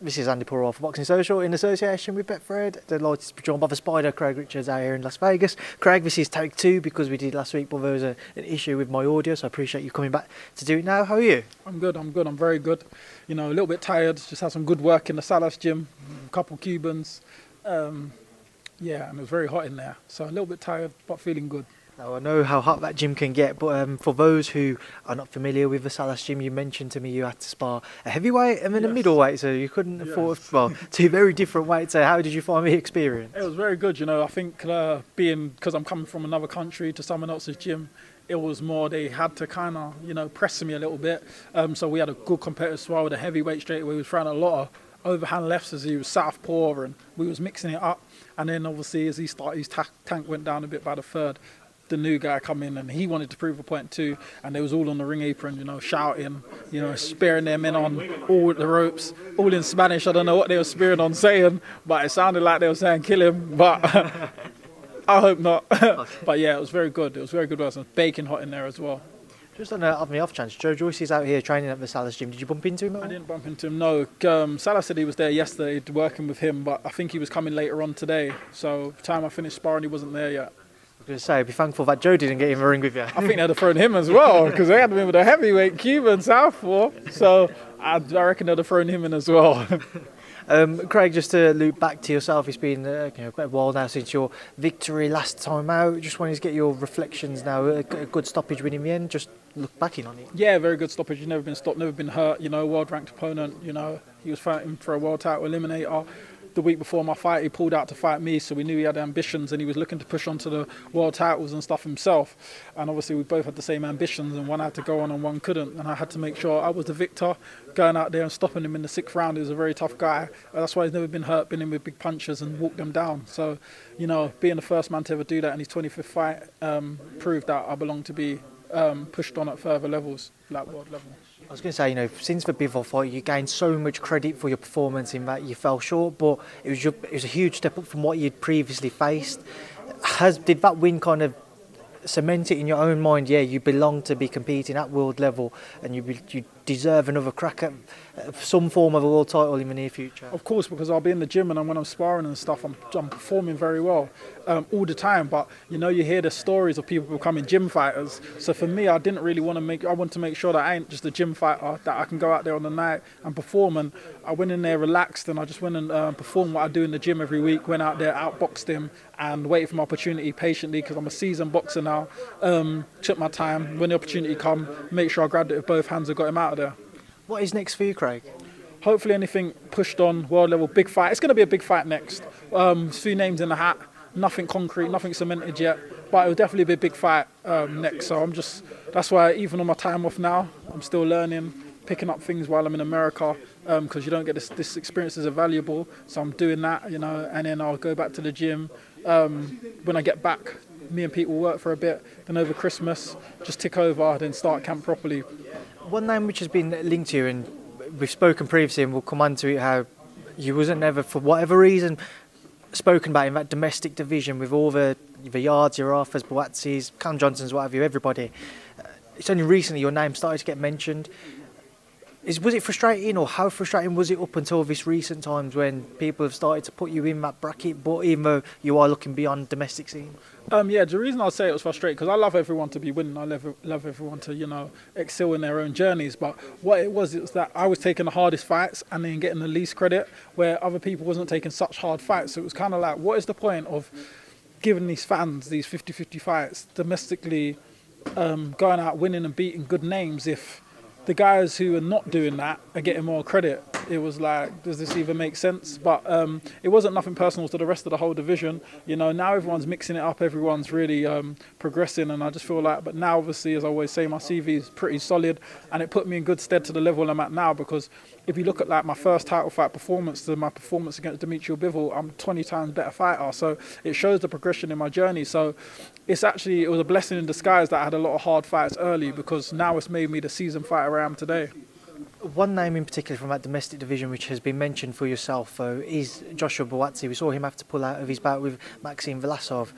This is Andi Purewal for Boxing Social in association with Betfred. Delighted to be joined by the Spider, Craig Richards, out here in Las Vegas. Craig, this is take 2 because we did last week, but there was an issue with my audio, so I appreciate you coming back to do it now. How are you? I'm good, I'm very good. You know, a little bit tired, just had some good work in the Salas gym, a couple Cubans. And it was very hot in there, so a little bit tired, but feeling good. Now, I know how hot that gym can get, but for those who are not familiar with the Salas gym, you mentioned to me you had to spar a heavyweight and then a middleweight, so you couldn't afford, well, 2 very different weights. So how did you find the experience? It was very good, you know. I think because I'm coming from another country to someone else's gym, it was more they had to kind of, press me a little bit. So we had a good competitive spar with a heavyweight straight away. We was throwing a lot of overhand lefts as he was southpaw, and we was mixing it up. And then obviously as he started, his tank went down a bit by the third. The new guy come in and he wanted to prove a point too, and they was all on the ring apron, shouting, spearing their men on all the ropes, all in Spanish. I don't know what they were spearing on saying, but it sounded like they were saying kill him, but I hope not. But yeah, it was very good. It was very good. It was baking hot in there as well. Just on the off chance, Joe Joyce is out here training at the Salas gym. Did you bump into him at all? I didn't bump into him, no. Salah said he was there yesterday working with him, but I think he was coming later on today. So by the time I finished sparring, he wasn't there yet. I was going to say, be thankful that Joe didn't get in the ring with you. I think they'd have thrown him as well, because they had him with a heavyweight Cuban southpaw. So I reckon they'd have thrown him in as well. Craig, just to loop back to yourself, it's been quite a while now since your victory last time out. Just wanted to get your reflections now. A good stoppage win in the end. Just look back in on it. Yeah, very good stoppage. He's never been stopped, never been hurt. World ranked opponent. He was fighting for a world title eliminator. The week before my fight, he pulled out to fight me, so we knew he had ambitions and he was looking to push on to the world titles and stuff himself. And obviously we both had the same ambitions, and one had to go on and one couldn't. And I had to make sure I was the victor, going out there and stopping him in the 6th round. He was a very tough guy. That's why he's never been hurt, been in with big punches and walked them down. So, being the first man to ever do that in his 25th fight proved that I belong to be pushed on at further levels, like world level. I was going to say, since the Bivol fight, you gained so much credit for your performance in that you fell short, but it was a huge step up from what you'd previously faced. Did that win kind of cement it in your own mind? Yeah, you belong to be competing at world level, and you deserve another crack at some form of a world title in the near future. Of course, because I'll be in the gym and when I'm sparring and stuff, I'm performing very well all the time. But you hear the stories of people becoming gym fighters. So for me, I didn't really want to I want to make sure that I ain't just a gym fighter, that I can go out there on the night and perform. And I went in there relaxed, and I just went and performed what I do in the gym every week. Went out there, outboxed him, and waited for my opportunity patiently, because I'm a seasoned boxer now. Took my time. When the opportunity come, make sure I grabbed it with both hands and got him out of there. What is next for you, Craig? Hopefully anything pushed on, world level, big fight. It's going to be a big fight next. A few names in the hat, nothing concrete, nothing cemented yet, but it will definitely be a big fight next. So that's why even on my time off now, I'm still learning, picking up things while I'm in America, because you don't get this experience is valuable. So I'm doing that, and then I'll go back to the gym. When I get back, me and Pete will work for a bit, then over Christmas, just tick over, then start camp properly. One name which has been linked to you, and we've spoken previously, and we'll come on to it, how you wasn't ever, for whatever reason, spoken about in that domestic division with all the Yards, your Arthurs, Buatsis, Cam Johnsons, what have you, everybody. It's only recently your name started to get mentioned. Was it frustrating, or how frustrating was it up until this recent times when people have started to put you in that bracket, but even though you are looking beyond domestic scene? The reason I'll say it was frustrating, because I love everyone to be winning. I love everyone to, excel in their own journeys. But what it was that I was taking the hardest fights and then getting the least credit, where other people wasn't taking such hard fights. So it was kind of like, what is the point of giving these fans these 50-50 fights domestically, going out winning and beating good names, if the guys who are not doing that are getting more credit? It was like, does this even make sense? But it wasn't nothing personal to the rest of the whole division. Now everyone's mixing it up, everyone's really progressing, and I just feel like, but now obviously, as I always say, my CV is pretty solid, and it put me in good stead to the level I'm at now, because if you look at like my first title fight performance to my performance against Dimitri Bivol, I'm 20 times better fighter. So it shows the progression in my journey. So it was a blessing in disguise that I had a lot of hard fights early, because now it's made me the seasoned fighter I am today. One name in particular from that domestic division which has been mentioned for yourself, though, is Joshua Buatsi. We saw him have to pull out of his bout with Maxim Vlasov.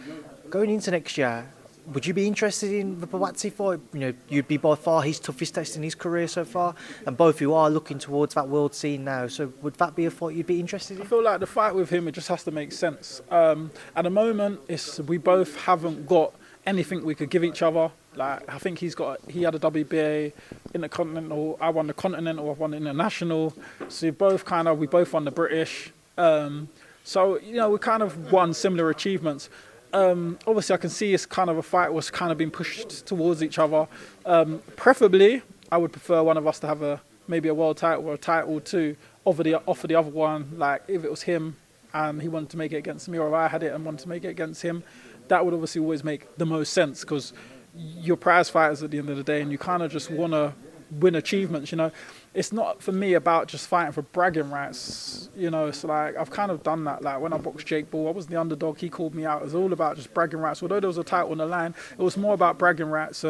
Going into next year, would you be interested in the Buatsi fight? You know, you'd be by far his toughest test in his career so far, and both you are looking towards that world scene now. So would that be a fight you'd be interested in? I feel like the fight with him, it just has to make sense. At the moment, we both haven't got anything we could give each other. Like, I think he had a WBA Intercontinental, I won the Continental, I've won the International. So we both won the British. So, you know, we kind of won similar achievements. Obviously, I can see it's kind of a fight was kind of being pushed towards each other. Preferably, I would prefer one of us to have maybe a world title or a title to offer the other one. Like, if it was him and he wanted to make it against me, or if I had it and wanted to make it against him, that would obviously always make the most sense, because you're prize fighters at the end of the day, and you kind of just want to win achievements, you know. It's not for me about just fighting for bragging rights, you know. It's like I've kind of done that. Like when I boxed Jake Paul, I was the underdog, he called me out. It was all about just bragging rights. Although there was a title on the line, it was more about bragging rights.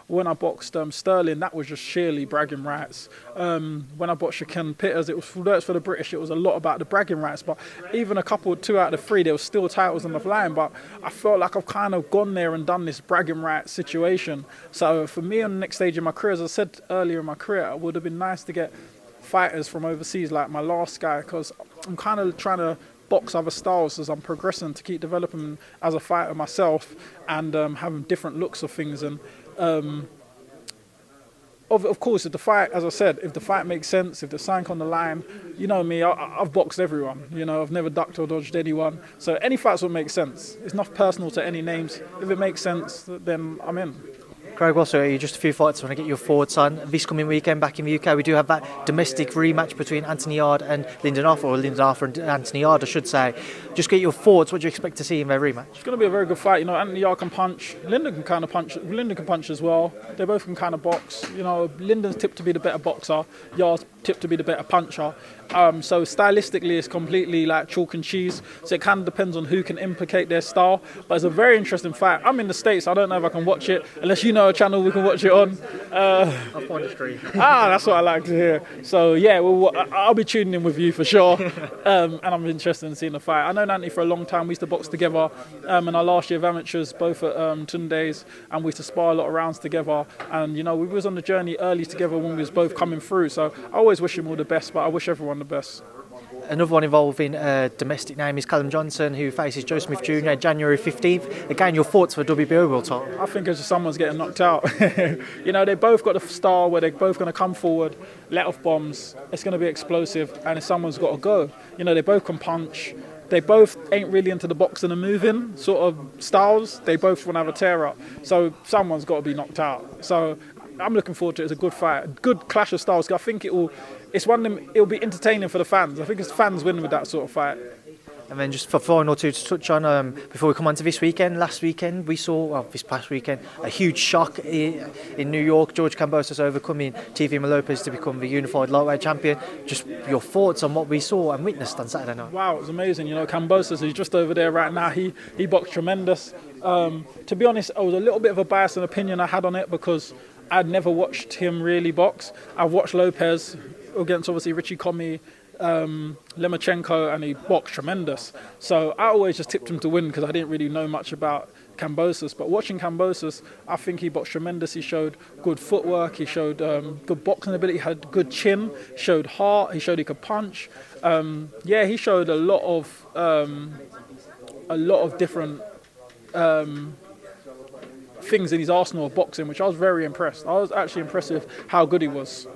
When I boxed Sterling, that was just sheerly bragging rights. When I boxed Shaquem Peters, it was for the British, it was a lot about the bragging rights. But even two out of the three, there was still titles on the line. But I felt like I've kind of gone there and done this bragging rights situation. So for me, on the next stage of my career, as I said earlier in my career, it would have been nice to get fighters from overseas, like my last guy, because I'm kind of trying to box other styles as I'm progressing, to keep developing as a fighter myself, and having different looks of things. And of course, if the fight, as I said, if the fight makes sense, if there's something on the line, you know me, I've boxed everyone. You know, I've never ducked or dodged anyone. So any fights will make sense. It's not personal to any names. If it makes sense, then I'm in. Craig, also, you just a few fights I want to get your thoughts on. This coming weekend back in the UK, we do have that domestic rematch between Arthur-Yarde and Lyndon Arthur, or Lyndon Arthur and Arthur-Yarde, I should say. Just get your thoughts. What do you expect to see in their rematch? It's going to be a very good fight. You know, Arthur-Yarde can punch. Lyndon can kind of punch. Lyndon can punch as well. They both can kind of box. You know, Lyndon's tipped to be the better boxer. Yarde's tipped to be the better puncher. So stylistically, it's completely like chalk and cheese. So it kind of depends on who can implicate their style. But it's a very interesting fight. I'm in the States. I don't know if I can watch it. Unless you know a channel we can watch it on. I'll find a stream. That's what I like to hear. So yeah, I'll be tuning in with you for sure. And I'm interested in seeing the fight. I know Nanti for a long time. We used to box together. In our last year of amateurs, both at Tunde's, and we used to spar a lot of rounds together. And you know, we was on the journey early together when we was both coming through. So I always wish him all the best, but I wish everyone the best. Another one involving a domestic name is Callum Johnson, who faces Joe Smith Jr. January 15th. Again, your thoughts for WBO World title? I think it's just someone's getting knocked out. You know, they both got the style where they're both going to come forward, let off bombs. It's going to be explosive, and someone's got to go. You know, they both can punch. They both ain't really into the boxing and moving sort of styles. They both want to have a tear up. So someone's got to be knocked out. So I'm looking forward to it. It's a good fight, a good clash of styles. I think it'll be entertaining for the fans. I think it's fans winning with that sort of fight. And then just for final two to touch on, before we come on to this past weekend, a huge shock in New York. George Kambosos overcoming TV Lopez to become the unified lightweight champion. Just your thoughts on what we saw and witnessed on Saturday night? Wow, it was amazing. You know, Kambosos, he's just over there right now. He boxed tremendous. To be honest, I was a little bit of a biased opinion I had on it, because I'd never watched him really box. I've watched Lopez against obviously Richie Comey, Lemachenko, and he boxed tremendous. So I always just tipped him to win because I didn't really know much about Kambosos. But watching Kambosos, I think he boxed tremendous. He showed good footwork. He showed good boxing ability. He had good chin. Showed heart. He showed he could punch. He showed a lot of different things in his arsenal of boxing, which I was very impressed. I was actually impressed with how good he was.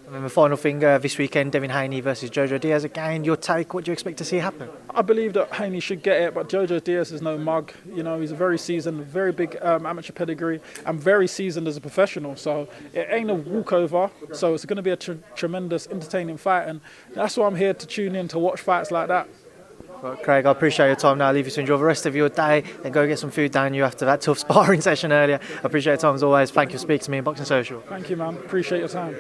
And then the final thing this weekend, Devin Haney versus Joseph Diaz. Again, your take, what do you expect to see happen? I believe that Haney should get it, but Joseph Diaz is no mug. You know, he's a very seasoned, very big amateur pedigree, and very seasoned as a professional. So it ain't a walkover. So it's going to be a tremendous, entertaining fight, and that's why I'm here to tune in to watch fights like that. Well, Craig, I appreciate your time now. I'll leave you to enjoy the rest of your day and go get some food down you after that tough sparring session earlier. I appreciate your time as always. Thank you for speaking to me in Boxing Social. Thank you, man. Appreciate your time.